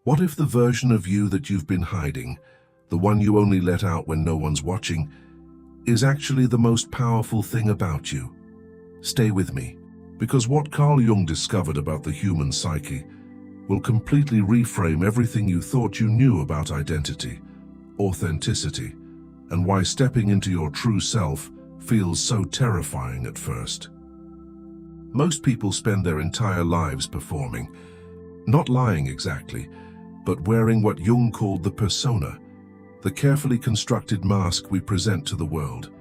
What if the version of you that you've been hiding, the one you only let out when no one's watching, is actually the most powerful thing about you? Stay with me, because what Carl Jung discovered about the human psyche will completely reframe everything you thought you knew about identity, authenticity, and why stepping into your true self feels so terrifying at first. Most people spend their entire lives performing, not lying exactly, but wearing what Jung called the persona, the carefully constructed mask we present to the world,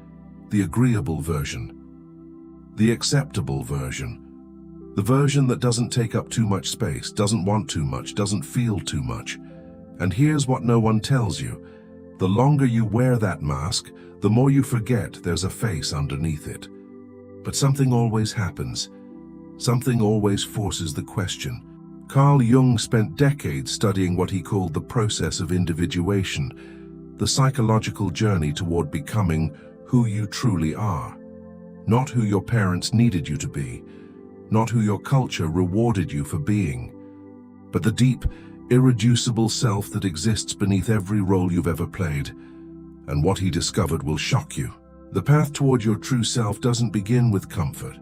the agreeable version, the acceptable version, the version that doesn't take up too much space, doesn't want too much, doesn't feel too much. And here's what no one tells you: the longer you wear that mask, the more you forget there's a face underneath it. But something always happens. Something always forces the question. Carl Jung spent decades studying what he called the process of individuation, the psychological journey toward becoming who you truly are. Not who your parents needed you to be, not who your culture rewarded you for being, but the deep, irreducible self that exists beneath every role you've ever played. And what he discovered will shock you. The path toward your true self doesn't begin with comfort.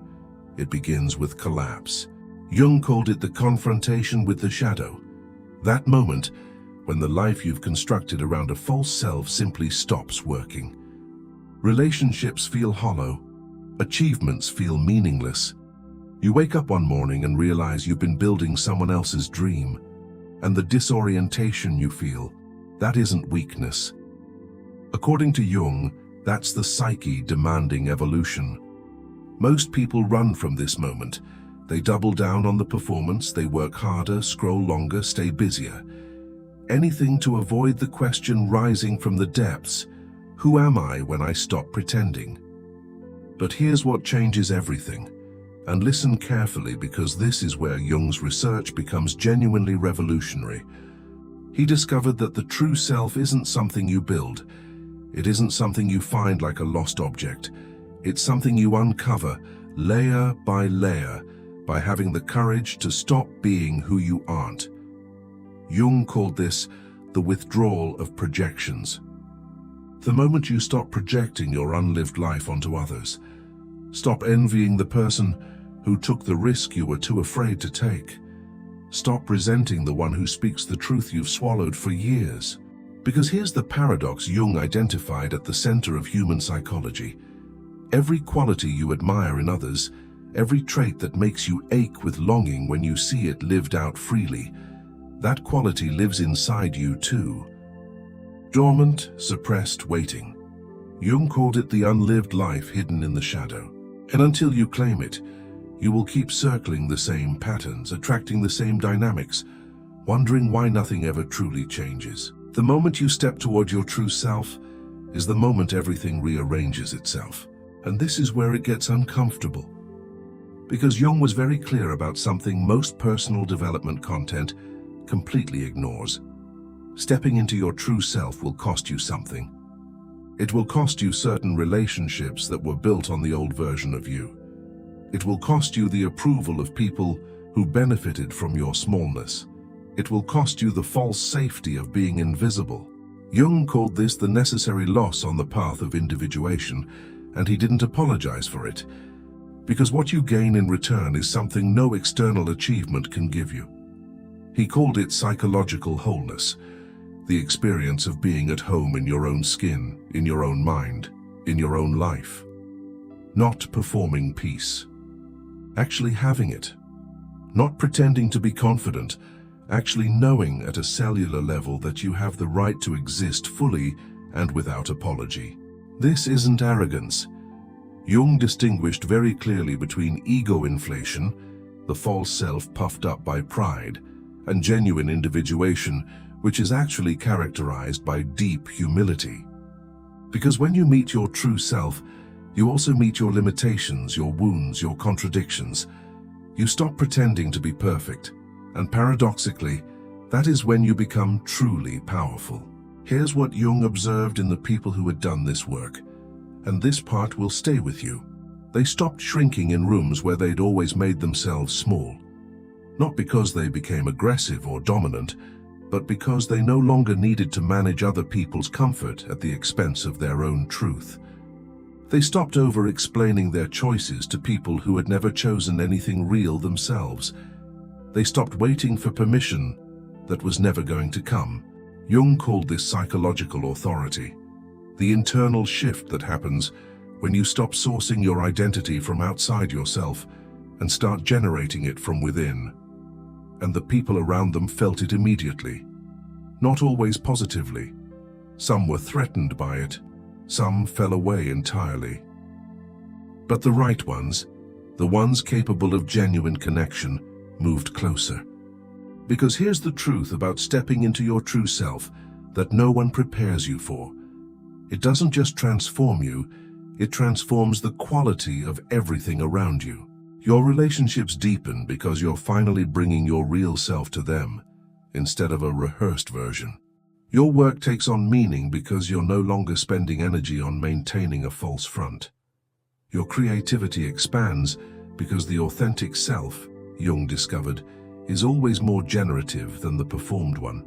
It begins with collapse. Jung called it the confrontation with the shadow. That moment when the life you've constructed around a false self simply stops working. Relationships feel hollow. Achievements feel meaningless. You wake up one morning and realize you've been building someone else's dream. And the disorientation you feel, that isn't weakness. According to Jung, that's the psyche demanding evolution. Most people run from this moment. They double down on the performance, they work harder, scroll longer, stay busier. Anything to avoid the question rising from the depths: who am I when I stop pretending? But here's what changes everything. And listen carefully, because this is where Jung's research becomes genuinely revolutionary. He discovered that the true self isn't something you build. It isn't something you find like a lost object. It's something you uncover, layer by layer, by having the courage to stop being who you aren't. Jung called this the withdrawal of projections. The moment you stop projecting your unlived life onto others, stop envying the person who took the risk you were too afraid to take, stop resenting the one who speaks the truth you've swallowed for years. Because here's the paradox Jung identified at the center of human psychology. Every quality you admire in others, every trait that makes you ache with longing when you see it lived out freely, that quality lives inside you too. Dormant, suppressed, waiting. Jung called it the unlived life hidden in the shadow. And until you claim it, you will keep circling the same patterns, attracting the same dynamics, wondering why nothing ever truly changes. The moment you step toward your true self is the moment everything rearranges itself. And this is where it gets uncomfortable. Because Jung was very clear about something most personal development content completely ignores. Stepping into your true self will cost you something. It will cost you certain relationships that were built on the old version of you. It will cost you the approval of people who benefited from your smallness. It will cost you the false safety of being invisible. Jung called this the necessary loss on the path of individuation, and he didn't apologize for it, because what you gain in return is something no external achievement can give you. He called it psychological wholeness, the experience of being at home in your own skin, in your own mind, in your own life. Not performing peace, actually having it. Not pretending to be confident, actually knowing at a cellular level that you have the right to exist fully and without apology. This isn't arrogance. Jung distinguished very clearly between ego inflation, the false self puffed up by pride, and genuine individuation, which is actually characterized by deep humility. Because when you meet your true self, you also meet your limitations, your wounds, your contradictions. You stop pretending to be perfect, and paradoxically, that is when you become truly powerful. Here's what Jung observed in the people who had done this work, and this part will stay with you. They stopped shrinking in rooms where they'd always made themselves small. Not because they became aggressive or dominant, but because they no longer needed to manage other people's comfort at the expense of their own truth. They stopped over-explaining their choices to people who had never chosen anything real themselves. They stopped waiting for permission that was never going to come. Jung called this psychological authority, the internal shift that happens when you stop sourcing your identity from outside yourself and start generating it from within. And the people around them felt it immediately. Not always positively. Some were threatened by it. Some fell away entirely. But the right ones, the ones capable of genuine connection, moved closer. Because here's the truth about stepping into your true self that no one prepares you for. It doesn't just transform you, it transforms the quality of everything around you. Your relationships deepen because you're finally bringing your real self to them, instead of a rehearsed version. Your work takes on meaning because you're no longer spending energy on maintaining a false front. Your creativity expands because the authentic self, Jung discovered, is always more generative than the performed one.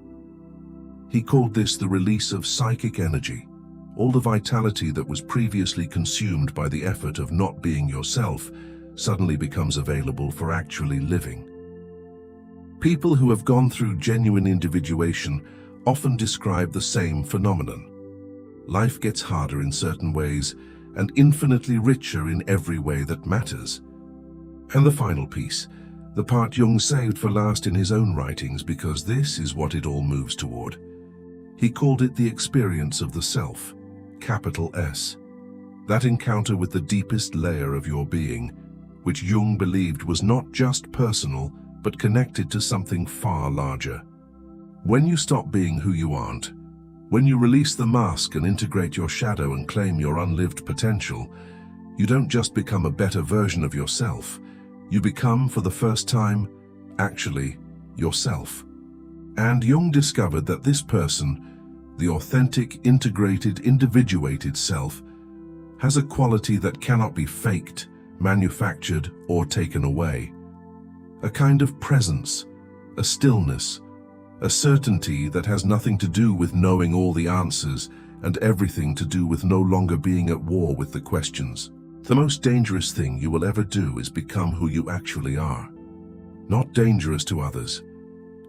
He called this the release of psychic energy. All the vitality that was previously consumed by the effort of not being yourself suddenly becomes available for actually living. People who have gone through genuine individuation often describe the same phenomenon. Life gets harder in certain ways and infinitely richer in every way that matters. And the final piece, the part Jung saved for last in his own writings because this is what it all moves toward. He called it the experience of the self, capital S. That encounter with the deepest layer of your being, which Jung believed was not just personal, but connected to something far larger. When you stop being who you aren't, when you release the mask and integrate your shadow and claim your unlived potential, you don't just become a better version of yourself. You become, for the first time, actually yourself. And Jung discovered that this person, the authentic, integrated, individuated self, has a quality that cannot be faked, manufactured, or taken away. A kind of presence, a stillness, a certainty that has nothing to do with knowing all the answers and everything to do with no longer being at war with the questions. The most dangerous thing you will ever do is become who you actually are. Not dangerous to others.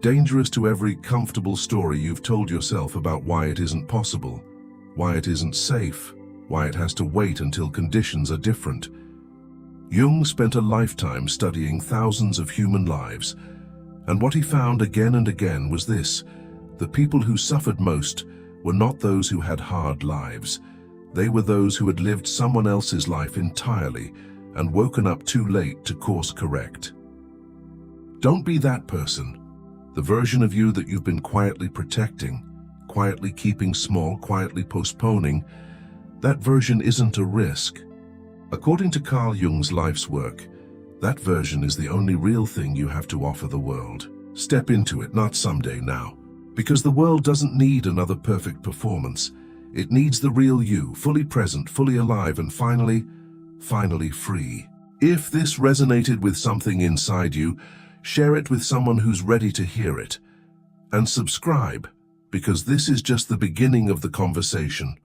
Dangerous to every comfortable story you've told yourself about why it isn't possible, why it isn't safe, why it has to wait until conditions are different. Jung spent a lifetime studying thousands of human lives, and what he found again and again was this: the people who suffered most were not those who had hard lives. They were those who had lived someone else's life entirely and woken up too late to course correct. Don't be that person, the version of you that you've been quietly protecting, quietly keeping small, quietly postponing. That version isn't a risk. According to Carl Jung's life's work, that version is the only real thing you have to offer the world. Step into it, not someday, now. Because the world doesn't need another perfect performance. It needs the real you, fully present, fully alive, and finally free. If this resonated with something inside you, share it with someone who's ready to hear it. And subscribe, because this is just the beginning of the conversation.